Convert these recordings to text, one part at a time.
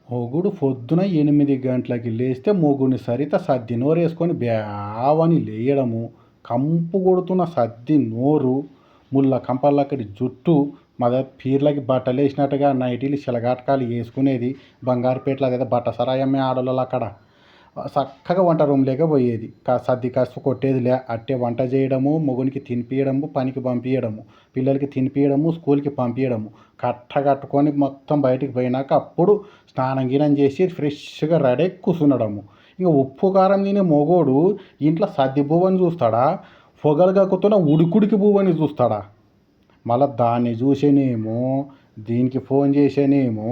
మొగుడు పొద్దున 8 గంటలకి లేస్తే మొగుడిని సరిత సద్ది నోరేసుకొని బేవని లేయడము, కంపు కొడుతున్న సద్ది నోరు, ముళ్ళ కంపలక్కడి జుట్టు, పీర్లకి బట్టలు వేసినట్టుగా నైటీలు చిలగాటకాలు వేసుకునేది. బంగారుపేటలో అదేదో బట్ట సరాయమ్మే ఆడోళ్ళు అక్కడ చక్కగా వంట రూమ్లోకి పోయేది. సర్ది కసు కొట్టేదిలే. అట్టే వంట చేయడము, మొగునికి తినిపియడము, పనికి పంపించడము, పిల్లలకి తినిపియడము, స్కూల్కి పంపించడము, కట్టుకొని మొత్తం బయటికి పోయినాక అప్పుడు స్నానం గినం చేసి ఫ్రెష్గా రెడీ కూర్చునడము. ఇంకా ఉప్పు కారం తినే మొగోడు ఇంట్లో సర్ది బువ్వని చూస్తాడా, పొగలు కక్కుతున్న ఉడికుడికి బువ్వని చూస్తాడా? మళ్ళీ దాన్ని చూసేనేమో, దీనికి ఫోన్ చేసేనేమో,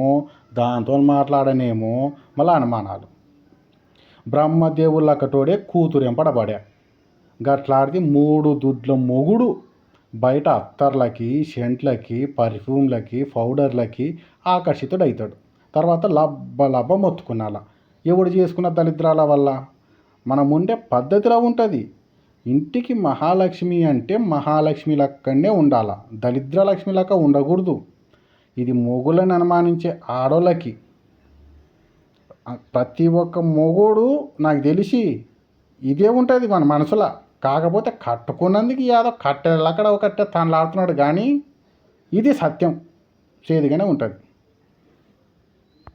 దాంతో మాట్లాడనేమో, మళ్ళీ అనుమానాలు. బ్రహ్మదేవుళ్ళకటోడే కూతురు ఎంపడబడా. గట్లాడితే 3 దుడ్ల మొగుడు బయట అత్తర్లకి, సెంట్లకి, పర్ఫ్యూమ్లకి, పౌడర్లకి ఆకర్షితుడవుతాడు. తర్వాత లబ్బ మొత్తుకున్నాల. ఎవడు చేసుకున్న దరిద్రాల వల్ల? మనం ఉండే పద్ధతిలో ఉంటుంది. ఇంటికి మహాలక్ష్మి అంటే మహాలక్ష్మి లెక్కనే ఉండాల, దరిద్రలక్ష్మి లెక్క ఉండకూడదు. ఇది మొగులను అనుమానించే ఆడోళ్ళకి. ప్రతి ఒక్క మొగోడు నాకు తెలిసి ఇదే ఉంటుంది మన మనసులో. కాకపోతే కట్టుకున్నందుకు ఏదో కట్టెలక్కడ ఒకటే తనలాడుతున్నాడు కానీ ఇది సత్యం చేదుగానే ఉంటుంది.